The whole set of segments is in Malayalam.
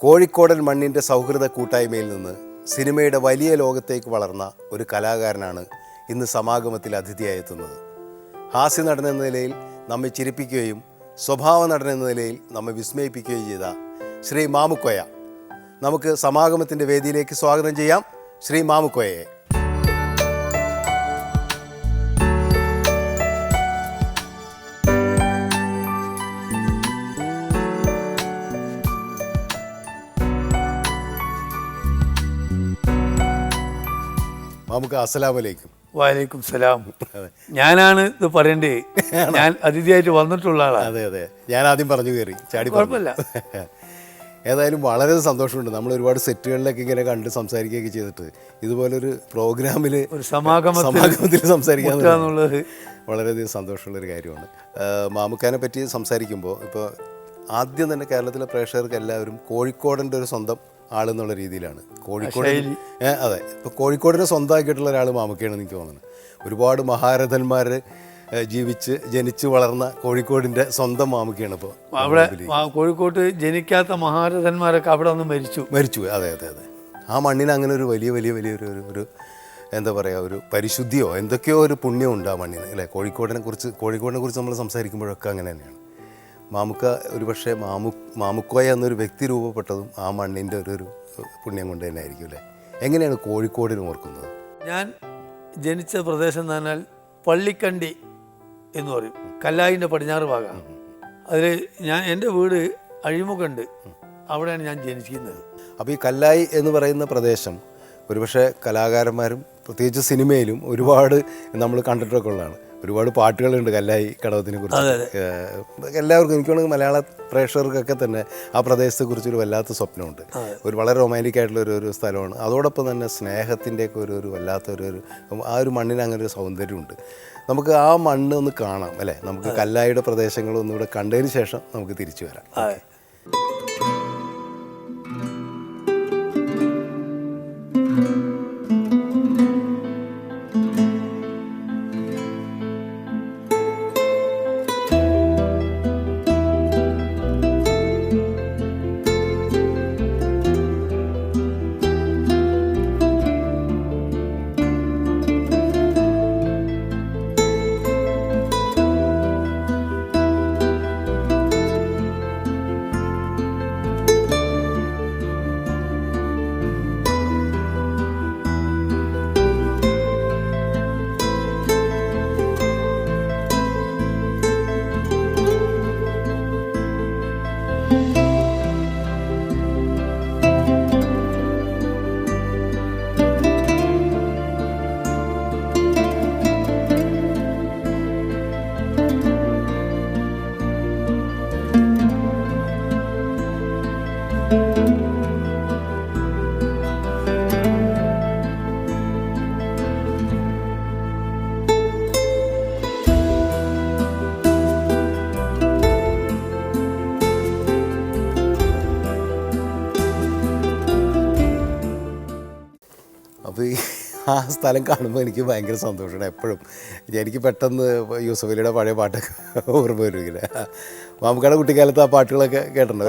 കോഴിക്കോടൻ മണ്ണിൻ്റെ സൗഹൃദ കൂട്ടായ്മയിൽ നിന്ന് സിനിമയുടെ വലിയ ലോകത്തേക്ക് വളർന്ന ഒരു കലാകാരനാണ് ഇന്ന് സമാഗമത്തിൽ അതിഥിയായി എത്തുന്നത്. ഹാസ്യ നടൻ എന്ന നിലയിൽ നമ്മെ ചിരിപ്പിക്കുകയും സ്വഭാവ നടൻ എന്ന നിലയിൽ നമ്മെ വിസ്മയിപ്പിക്കുകയും ചെയ്ത ശ്രീ മാമുക്കോയ. നമുക്ക് സമാഗമത്തിൻ്റെ വേദിയിലേക്ക് സ്വാഗതം ചെയ്യാം ശ്രീ മാമുക്കോയയെ. മാമുക്ക, അസ്സലാമലൈക്കും. വലൈക്കും സലാം. ഞാനാണ് ഇത് പറയണ്ടേ, ഞാൻ അതിഥിയായിട്ട് വന്നിട്ടുള്ള ആളാണ്. അതെ അതെ, ഞാൻ ആദ്യം പറഞ്ഞു കയറി ചാടി. കുഴപ്പമില്ല. ഏതായാലും വളരെ സന്തോഷമുണ്ട്. നമ്മൾ ഒരുപാട് സെറ്റുകളിലൊക്കെ ഇങ്ങനെ കണ്ട് സംസാരിക്കുകയൊക്കെ ചെയ്തിട്ട് ഇതുപോലൊരു പ്രോഗ്രാമിൽ ഒരു സമാഗമത്തിൽ സംസാരിക്കാന്നുള്ളത് വളരെയധികം സന്തോഷമുള്ളൊരു കാര്യമാണ്. മാമുക്കാനെ പറ്റി സംസാരിക്കുമ്പോൾ ഇപ്പോൾ ആദ്യം തന്നെ കേരളത്തിലെ പ്രേക്ഷകർക്ക് എല്ലാവരും കോഴിക്കോടിൻ്റെ ഒരു സ്വന്തം ആളെന്നുള്ള രീതിയിലാണ്. കോഴിക്കോട് അതെ, ഇപ്പോൾ കോഴിക്കോടിനെ സ്വന്തമാക്കിയിട്ടുള്ള ഒരാൾ മാമുക്കയാണെന്ന് എനിക്ക് തോന്നുന്നത്. ഒരുപാട് മഹാരഥന്മാർ ജനിച്ച് വളർന്ന കോഴിക്കോടിൻ്റെ സ്വന്തം മാമുക്കയാണ്. ഇപ്പോൾ അവിടെ കോഴിക്കോട്ട് ജനിക്കാത്ത മഹാരഥന്മാരൊക്കെ അവിടെ ഒന്ന് മരിച്ചു. അതെ അതെ അതെ. ആ മണ്ണിന് അങ്ങനെ ഒരു വലിയൊരു എന്താ പറയുക, ഒരു പരിശുദ്ധിയോ എന്തൊക്കെയോ ഒരു പുണ്യമുണ്ട് ആ മണ്ണിന്, അല്ലേ? കോഴിക്കോടിനെ കുറിച്ച് നമ്മൾ സംസാരിക്കുമ്പോഴൊക്കെ അങ്ങനെ തന്നെയാണ്. മാമുക്ക ഒരുപക്ഷെ മാമുക്കോയ എന്നൊരു വ്യക്തി രൂപപ്പെട്ടതും ആ മണ്ണിൻ്റെ ഒരു പുണ്യം കൊണ്ട് തന്നെ ആയിരിക്കും, അല്ലേ? എങ്ങനെയാണ് കോഴിക്കോടിന് ഓർക്കുന്നത്? ഞാൻ ജനിച്ച പ്രദേശം എന്ന് പറഞ്ഞാൽ പള്ളിക്കണ്ടി എന്ന് പറയും, കല്ലായിൻ്റെ പടിഞ്ഞാറ് ഭാഗമാണ്. അതിൽ എൻ്റെ വീട് അഴിമുഖണ്ട്, അവിടെയാണ് ഞാൻ ജനിച്ചിരുന്നത്. അപ്പോൾ ഈ കല്ലായി എന്ന് പറയുന്ന പ്രദേശം ഒരുപക്ഷെ കലാകാരന്മാരും പ്രത്യേകിച്ച് സിനിമയിലും ഒരുപാട് നമ്മൾ കണ്ടിട്ടൊക്കെ ഉള്ളതാണ്. ഒരുപാട് പാട്ടുകളുണ്ട് കല്ലായി കടവത്തിനെ കുറിച്ച്. എല്ലാവർക്കും, എനിക്ക് തോന്നുന്നു മലയാള പ്രേക്ഷകർക്കൊക്കെ തന്നെ ആ പ്രദേശത്തെക്കുറിച്ചൊരു വല്ലാത്ത സ്വപ്നമുണ്ട്. ഒരു വളരെ റൊമാൻറ്റിക് ആയിട്ടുള്ള ഒരു സ്ഥലമാണ്. അതോടൊപ്പം തന്നെ സ്നേഹത്തിൻ്റെയൊക്കെ ഒരു വല്ലാത്തൊരു ആ ഒരു മണ്ണിന് അങ്ങനെ ഒരു സൗന്ദര്യമുണ്ട്. നമുക്ക് ആ മണ്ണ് ഒന്ന് കാണാം, അല്ലേ? നമുക്ക് കല്ലായിയുടെ പ്രദേശങ്ങളൊന്നുകൂടെ കണ്ടതിന് ശേഷം നമുക്ക് തിരിച്ചു വരാം. അപ്പോൾ ആ സ്ഥലം കാണുമ്പോൾ എനിക്ക് ഭയങ്കര സന്തോഷമാണ് എപ്പോഴും. എനിക്ക് പെട്ടെന്ന് യൂസഫ് അലിയുടെ പഴയ പാട്ടൊക്കെ ഓർമ്മ വരില്ല. മാമുക്കയുടെ കുട്ടിക്കാലത്ത് ആ പാട്ടുകളൊക്കെ കേട്ടിട്ടുണ്ടോ?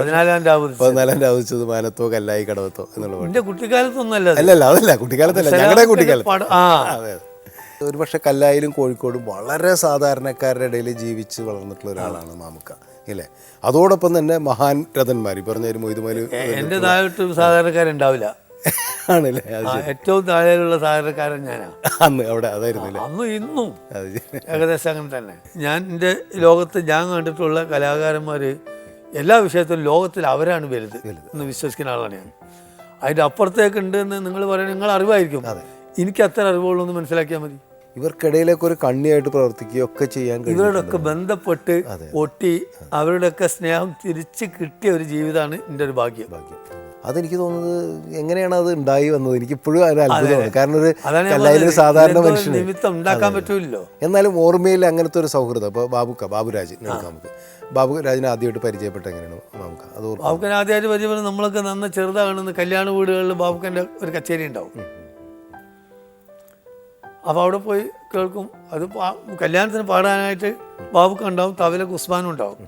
14 ആവശ്യത് മാനത്തോ കല്ലായി കടവത്തോ എന്നുള്ള പാട്ട്. കുട്ടിക്കാലത്തൊന്നല്ല, അതല്ല, കുട്ടിക്കാലത്തല്ല, ഞങ്ങളുടെ കുട്ടിക്കാലത്ത്. അതെ, ഒരു പക്ഷേ കല്ലായിലും കോഴിക്കോടും വളരെ സാധാരണക്കാരുടെ ഇടയിൽ ജീവിച്ച് വളർന്നിട്ടുള്ള ഒരാളാണ് മാമുക്ക, ഇല്ലേ? അതോടൊപ്പം തന്നെ മഹാൻ രഥന്മാർ പറഞ്ഞ മൊയ്തുമാര് എൻ്റെതായിട്ട് സാധാരണക്കാരുണ്ടാവില്ല, ആണല്ലേ? ഏറ്റവും താഴെയുള്ള സാധാരണക്കാരൻ ഞാനാണ് അന്ന് അവിടെ. അതായിരുന്നു അന്നും ഇന്നും ഏകദേശം അങ്ങനെ തന്നെ. ഞാൻ എൻ്റെ ലോകത്ത് ഞാൻ കണ്ടിട്ടുള്ള കലാകാരന്മാർ എല്ലാ വിഷയത്തിലും ലോകത്തിൽ അവരാണ് വലുത് എന്ന് വിശ്വസിക്കുന്ന ആളാണ് ഞാൻ. അതിൻ്റെ അപ്പുറത്തേക്ക് ഉണ്ട് എന്ന് നിങ്ങൾ പറയുന്നത് നിങ്ങൾ അറിവായിരിക്കും. എനിക്ക് അത്ര അറിവുള്ളൂ എന്ന് മനസ്സിലാക്കിയാൽ മതി. ഇവർക്കിടയിലൊക്കെ ഒരു കണ്ണിയായിട്ട് പ്രവർത്തിക്കുകയൊക്കെ ചെയ്യാൻ ഇവരോടൊക്കെ ബന്ധപ്പെട്ട് ഒട്ടി അവരുടെയൊക്കെ സ്നേഹം തിരിച്ച് കിട്ടിയ ഒരു ജീവിതമാണ് എൻ്റെ ഒരു ഭാഗ്യം. അതെനിക്ക് തോന്നുന്നത് എങ്ങനെയാണ് അത് ഉണ്ടായി വന്നത് എനിക്കിപ്പോഴും അത് അത്ഭുതമാണ്. കാരണം ഒരു കല്ലായിലൊരു സാധാരണ മനുഷ്യന് നിമിത്തം ഉണ്ടാക്കാൻ പറ്റൂല്ലോ. എന്നാലും ഓർമ്മയിൽ അങ്ങനത്തെ ഒരു സൗഹൃദം. ഇപ്പോൾ ബാബുരാജ്, നമുക്ക് ബാബുരാജിനെ ആദ്യമായിട്ട് പരിചയപ്പെട്ട എങ്ങനെയാണ് മാമുക്ക? അത് ബാബുക്കനെ ആദ്യമായിട്ട് പരിചയപ്പെടുന്നത് നമ്മളൊക്കെ നന്ന ചെറുതാണെന്ന് കല്യാണ വീടുകളിൽ ബാബുക്കൻ്റെ ഒരു കച്ചേരി ഉണ്ടാവും. അപ്പോൾ അവിടെ പോയി കേൾക്കും. അത് കല്യാണത്തിന് പാടാനായിട്ട് ബാബുക്ക ഉണ്ടാവും, തവിലക്ക് ഉസ്മാനും ഉണ്ടാവും.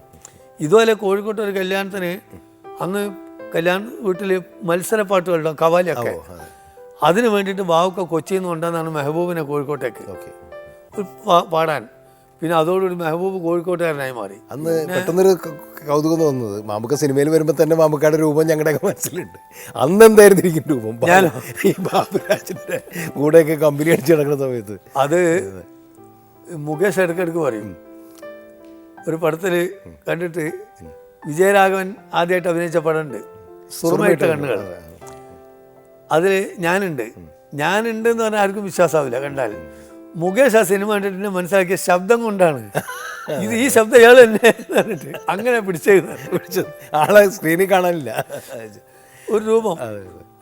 ഇതുപോലെ കോഴിക്കോട്ട് ഒരു കല്യാണത്തിന് അന്ന് കല്യാണ വീട്ടിൽ മത്സരപ്പാട്ടുകളുണ്ടാവും, കവാലിയൊക്കെ. അതിന് വേണ്ടിയിട്ട് ബാവുക്ക കൊച്ചിയിൽ നിന്ന് കൊണ്ടുവന്നാണ് മെഹബൂബിനെ കോഴിക്കോട്ടേക്ക് ഒരു പാടാൻ. പിന്നെ അതോടുകൂടി മെഹബൂബ് കോഴിക്കോട്ടുകാരനായി മാറി. അന്ന് പെട്ടെന്നൊരു കൗതുകം തോന്നുന്നത്, മാമുക്ക സിനിമയിൽ വരുമ്പോൾ തന്നെ മാമുക്കയുടെ രൂപം ഞങ്ങളുടെയൊക്കെ മനസ്സിലുണ്ട്. അന്ന് എന്തായിരുന്നു ഇരിക്കും രൂപം? ഞാൻ ഈ ബാബുരാജിൻ്റെ കൂടെയൊക്കെ കമ്പനി അടിച്ച് നടക്കുന്ന സമയത്ത് അത് മുകേഷ് ഇടയ്ക്കിടയ്ക്ക് പറയും, ഒരു പടത്തിൽ കണ്ടിട്ട് വിജയരാഘവൻ ആദ്യമായിട്ട് അഭിനയിച്ച പടമുണ്ട്, സുറുമയിട്ട കണ്ണുകൾ. അതിൽ ഞാനുണ്ട് എന്ന് പറഞ്ഞാൽ ആർക്കും വിശ്വാസമാവില്ല കണ്ടാൽ. മുകേഷ് ആ സിനിമ കണ്ടിട്ട് മനസ്സിലാക്കിയ ശബ്ദം കൊണ്ടാണ്, ഇത് ഈ ശബ്ദം ഇയാൾ തന്നെ പറഞ്ഞിട്ട് അങ്ങനെ പിടിച്ചത്. ആളെ സ്ക്രീനിൽ കാണാനില്ല, ഒരു രൂപം.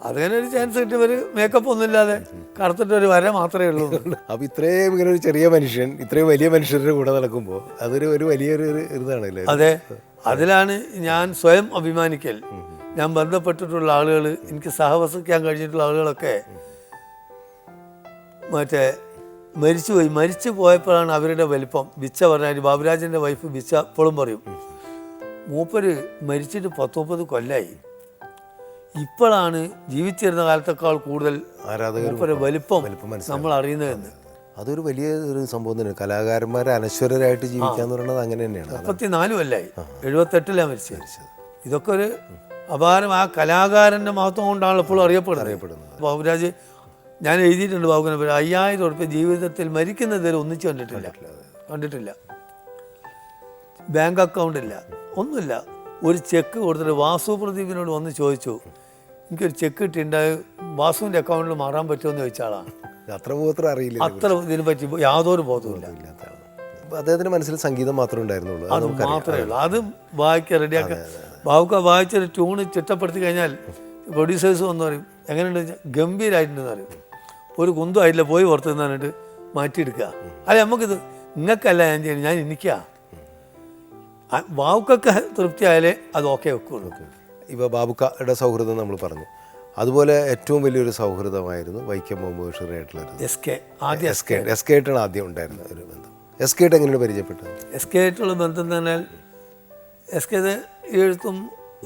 അതങ്ങനെ ഒരു ചാൻസ് കിട്ടിയവർ മേക്കപ്പ് ഒന്നുമില്ലാതെ കറുത്തിട്ട് ഒരു വര മാത്രമേ ഉള്ളൂ. അപ്പോൾ ഇത്രയും ഇങ്ങനെ ഒരു ചെറിയ മനുഷ്യൻ ഇത്രയും വലിയ മനുഷ്യരുടെ കൂടെ നടക്കുമ്പോൾ അതൊരു വലിയൊരു ഇതാണല്ലേ. അതെ, അതിലാണ് ഞാൻ സ്വയം അഭിമാനിക്കൽ. ഞാൻ ബന്ധപ്പെട്ടിട്ടുള്ള ആളുകൾ, എനിക്ക് സഹവസിക്കാൻ കഴിഞ്ഞിട്ടുള്ള ആളുകളൊക്കെ മരിച്ചു പോയപ്പോഴാണ് അവരുടെ വലിപ്പം. ബിച്ച പറഞ്ഞാൽ ബാബുരാജിൻ്റെ വൈഫ് ബിച്ച എപ്പോഴും പറയും, മൂപ്പര് മരിച്ചിട്ട് 10-30 കൊല്ലമായി, ഇപ്പോഴാണ് ജീവിച്ചിരുന്ന കാലത്തേക്കാൾ കൂടുതൽ മൂപ്പര് വലിപ്പം നമ്മൾ അറിയുന്നതെന്ന്. അതൊരു വലിയ ഒരു സംഭവം തന്നെയാണ്. കലാകാരന്മാരെ അനശ്വരരായിട്ട് ജീവിക്കാന്ന് പറയുന്നത് അങ്ങനെ തന്നെയാണ്. 34 കൊല്ലമായി, 78 മരിച്ചത്. ഇതൊക്കെ ഒരു അപാരം. ആ കലാകാരൻ്റെ മഹത്വം കൊണ്ടാണ് എപ്പോഴും അറിയപ്പെടുന്നത്. ബാബുരാജ്, ഞാൻ എഴുതിയിട്ടുണ്ട് ബാബുവിനെ, 5000 ഉറുപ്പിക ജീവിതത്തിൽ മരിക്കുന്നതിൽ ഒന്നിച്ച് കണ്ടിട്ടില്ല. ബാങ്ക് അക്കൗണ്ട് ഇല്ല, ഒന്നുമില്ല. ഒരു ചെക്ക് കൊടുത്തിട്ട് വാസു പ്രദീപിനോട് വന്ന് ചോദിച്ചു, എനിക്കൊരു ചെക്ക് കിട്ടിയിട്ടുണ്ടായി, വാസുവിൻ്റെ അക്കൗണ്ടിൽ മാറാൻ പറ്റുമോ എന്ന് ചോദിച്ചാളാണ്. അത്ര അറിയില്ല, അത്ര ഇതിനെ പറ്റി യാതൊരു ബോധവുമില്ല. അദ്ദേഹത്തിന് മനസ്സിൽ സംഗീതം മാത്രമേ ഉണ്ടായിരുന്നുള്ളൂ, അത് മാത്രമേ ഉള്ളൂ. അത് വായിക്കാൻ റെഡിയാക്കാൻ ബാബുക്ക വായിച്ചൊരു ട്യൂണ് ചിട്ടപ്പെടുത്തി കഴിഞ്ഞാൽ പ്രൊഡ്യൂസേഴ്സ് വന്ന് പറയും, എങ്ങനെയുണ്ട്, ഗംഭീരമായിട്ടുണ്ടെന്ന് പറയും. ഒരു കുന്തും ആയിട്ടില്ല, പോയി പുറത്ത് നിന്നിട്ട് മാറ്റിയെടുക്കുക. അല്ല, നമുക്കിത് നിങ്ങൾക്കല്ല ഞാൻ ചെയ്യണം, ഞാൻ എനിക്കാ. ബാബുക്കൊക്കെ തൃപ്തിയായാലേ അത് ഓക്കെ വെക്കുള്ളൂ. ഇപ്പോൾ ബാബുക്കയുടെ സൗഹൃദം നമ്മൾ പറഞ്ഞു, അതുപോലെ ഏറ്റവും വലിയൊരു സൗഹൃദമായിരുന്നു വൈക്കം മുഹമ്മദ് ബഷീറായിട്ടുള്ളത്. എസ് കെ ആയിട്ടാണ് ആദ്യം ഉണ്ടായിരുന്ന ഒരു ബന്ധം. എസ് കെ ആയിട്ട് എങ്ങനെയാണ് പരിചയപ്പെട്ടത്? എസ് കെ ആയിട്ടുള്ള ബന്ധം എന്ന് പറഞ്ഞാൽ, എസ് കെ എഴുത്തും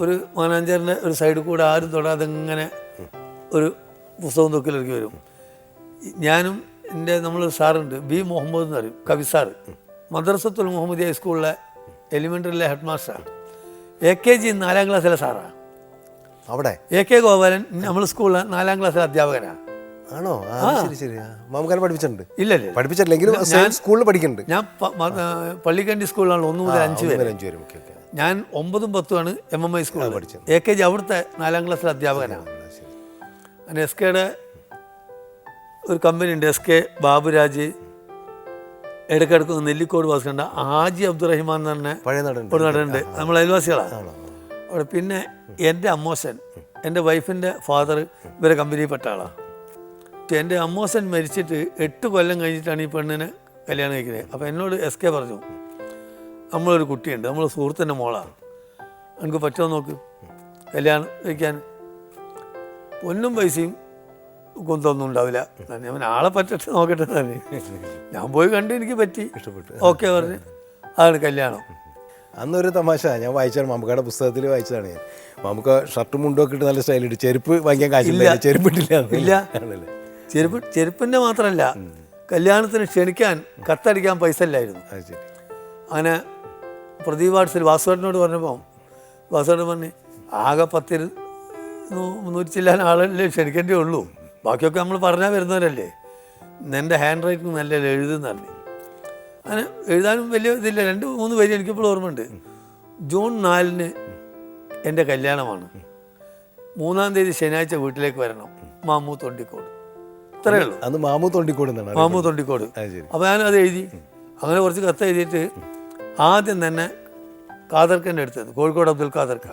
ഒരു മാനാഞ്ചറിൻ്റെ ഒരു സൈഡിൽ കൂടെ ആരും തൊടാതെ ഇങ്ങനെ ഒരു പുസ്തകം തൂക്കിലിറക്കി വരും. ഞാനും നമ്മളൊരു സാറുണ്ട്, ബി മുഹമ്മദ് എന്ന് പറയും, കവി സാറ്, മദ്രസത്തുൽ മുഹമ്മദിയ സ്കൂളിലെ എലിമെൻ്ററിയിലെ ഹെഡ് മാസ്റ്ററാണ്. AKG 4ാം ക്ലാസ്സിലെ സാറാണ്. അവിടെ AK ഗോപാലൻ നമ്മൾ സ്കൂളിലെ 4ാം ക്ലാസ്സിലെ അധ്യാപകനാണ്. ആണോ? ശരി. മാമുക്കാനെ പഠിപ്പിച്ചിട്ടുണ്ട്? ഇല്ലല്ലേ, പഠിപ്പിച്ചിട്ടില്ലെങ്കിലും സ്കൂളിൽ പഠിക്കുന്നുണ്ട്. ഞാൻ പള്ളിക്കണ്ടി സ്കൂളിലാണ് 1 മുതൽ 5 വരെ. ഞാൻ 9ഉം 10ഉമാണ് MMI സ്കൂളിൽ പഠിച്ചത്. AKG അവിടുത്തെ 4ാം ക്ലാസ്സിലെ അധ്യാപകനാണ്. അങ്ങനെ എസ് കെയുടെ ഒരു കമ്പനി ഉണ്ട്, SK ബാബുരാജ്, ഇടയ്ക്കിടക്ക് നെല്ലിക്കോട് വാസിക്കണ്ട ഹാജി അബ്ദുറഹിമാൻ എന്ന് പറഞ്ഞ ഒരു നടനുണ്ട്, നമ്മൾ അയൽവാസികളാണ് അവിടെ. പിന്നെ എൻ്റെ അമ്മോശൻ, എൻ്റെ വൈഫിൻ്റെ ഫാദർ ഇവരെ കമ്പനിയിൽപ്പെട്ട ആളാണ്. എൻ്റെ അമ്മോശൻ മരിച്ചിട്ട് 8 കൊല്ലം കഴിഞ്ഞിട്ടാണ് ഈ പെണ്ണിനെ കല്യാണം കഴിക്കുന്നത്. അപ്പോൾ എന്നോട് SK പറഞ്ഞു, നമ്മളൊരു കുട്ടിയുണ്ട്, നമ്മൾ സുഹൃത്തിൻ്റെ മോളാണ്, എനിക്ക് പറ്റുമോ നോക്ക് കല്യാണം കഴിക്കാൻ. പൊന്നും പൈസയും കുന്തൊന്നും ഉണ്ടാവില്ല, ഞാൻ ആളെ പറ്റട്ടെ നോക്കട്ടെ തന്നെ. ഞാൻ പോയി കണ്ട് എനിക്ക് പറ്റി, ഇഷ്ടപ്പെട്ടു, ഓക്കെ പറഞ്ഞ് അതാണ് കല്യാണം. അന്നൊരു തമാശ ഞാൻ വായിച്ചാണ്, മാമുക്കയുടെ പുസ്തകത്തിൽ വായിച്ചതാണ് ഞാൻ. മാമുക്ക ഷർട്ടും മുണ്ടും ഒക്കെ ഇട്ട് നല്ല സ്റ്റൈലിട്ട്, ചെരുപ്പ് വാങ്ങിക്കാൻ കാശില്ല, ചെരുപ്പിട്ടില്ല. ചെരുപ്പിൻ്റെ മാത്രമല്ല, കല്യാണത്തിന് ക്ഷണിക്കാൻ കത്തടിക്കാൻ പൈസ ഇല്ലായിരുന്നു. അങ്ങനെ പ്രദീപ് വാട്സിൽ വാസുവേട്ടനോട് പറഞ്ഞപ്പോൾ വാസുവേട്ടൻ പറഞ്ഞ്, ആകെ 100 ചില്ലാൻ ആളല്ലേ ക്ഷണിക്കേണ്ടേ ഉള്ളൂ, ബാക്കിയൊക്കെ നമ്മൾ പറഞ്ഞാൽ വരുന്നവരല്ലേ, എൻ്റെ ഹാൻഡ് റൈറ്റിംഗ് നല്ല എഴുതുന്ന പറഞ്ഞു. അങ്ങനെ എഴുതാനും വലിയ ഇതില്ല, 2-3 വരി എനിക്കിപ്പോൾ ഓർമ്മയുണ്ട്. ജൂൺ 4 എൻ്റെ കല്യാണമാണ്, 3-ാം തീയതി ശനിയാഴ്ച വീട്ടിലേക്ക് വരണം, മാമു തൊണ്ടിക്കോട്. ഇത്രയേ ഉള്ളൂ. അന്ന് മാമു തൊണ്ടിക്കോട്. അപ്പോൾ ഞാനത് എഴുതി. അങ്ങനെ കുറച്ച് കത്ത് എഴുതിയിട്ട് ആദ്യം തന്നെ ഖാദർക്കൻ്റെ അടുത്ത്, കോഴിക്കോട് അബ്ദുൽ ഖാദർക്ക.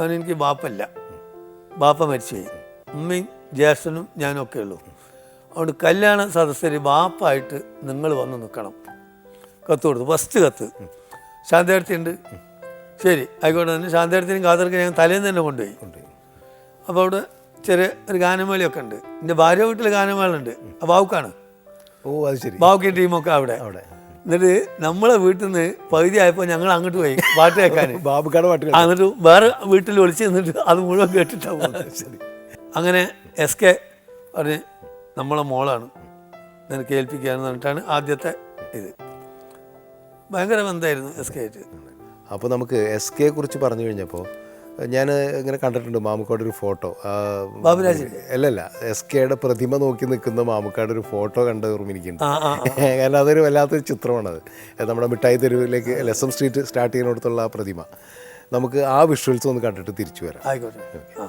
എനിക്ക് ബാപ്പല്ല, ബാപ്പ മരിച്ചുപോയി, ഉമ്മയും ജ്യേഷ്ഠനും ഞാനും ഒക്കെ ഉള്ളൂ. അതുകൊണ്ട് കല്യാണ സദസ്സർ ബാപ്പായിട്ട് നിങ്ങൾ വന്ന് നിൽക്കണം. കത്ത് കൊടുത്തു, ഫസ്റ്റ് കത്ത്. ശാന്തേടത്തി ഉണ്ട്, ശരി ആയിക്കോട്ടെ തന്നെ. ശാന്തേടത്തിനും ഖാദർക്കും ഞാൻ തലേന്ന് തന്നെ കൊണ്ടുപോയി. അപ്പോൾ അവിടെ ചെറിയ ഒരു ഗാനമേളയൊക്കെ ഉണ്ട്. എൻ്റെ ഭാര്യ വീട്ടിൽ ഗാനമേള ഉണ്ട്, ബാവുക്കാണ്. ഓ അത് ശരി. ബാവുക്കി ടീമൊക്കെ അവിടെ. എന്നിട്ട് നമ്മളെ വീട്ടിൽ നിന്ന് പകുതി ആയപ്പോൾ ഞങ്ങൾ അങ്ങോട്ട് പോയി പാട്ട് കേൾക്കാൻ. ബാബുക്കാട് പാട്ടുകൾ. എന്നിട്ട് വേറെ വീട്ടിൽ വിളിച്ച് നിന്നിട്ട് അത് മുഴുവൻ കേട്ടിട്ടാണ് പോകുന്നത്. ശരി. അങ്ങനെ SK പറഞ്ഞ് നമ്മളെ മോളാണ് നിനക്ക് ഏൽപ്പിക്കുകയെന്ന് പറഞ്ഞിട്ടാണ് ആദ്യത്തെ ഇത്. ഭയങ്കര ബന്ധമായിരുന്നു SK ആയിട്ട്. അപ്പോൾ നമുക്ക് SK കുറിച്ച് പറഞ്ഞു കഴിഞ്ഞപ്പോൾ ഞാൻ ഇങ്ങനെ കണ്ടിട്ടുണ്ട് മാമുക്കാട് ഒരു ഫോട്ടോ. ബാബുരാജിൻ്റെ അല്ലല്ല, SKയുടെ പ്രതിമ നോക്കി നിൽക്കുന്ന മാമുക്കാട് ഒരു ഫോട്ടോ കണ്ട ഓർമ്മ എനിക്കുണ്ട്. ആ ആ കാരണം അതൊരു വല്ലാത്തൊരു ചിത്രമാണത്. നമ്മുടെ മിഠായി തെരുവിലേക്ക് SM സ്ട്രീറ്റ് സ്റ്റാർട്ട് ചെയ്യുന്നിടത്തുള്ള ആ പ്രതിമ. നമുക്ക് ആ വിഷ്വൽസ് ഒന്ന് കണ്ടിട്ട് തിരിച്ചു വരാം. ആയിക്കോട്ടെ. ആ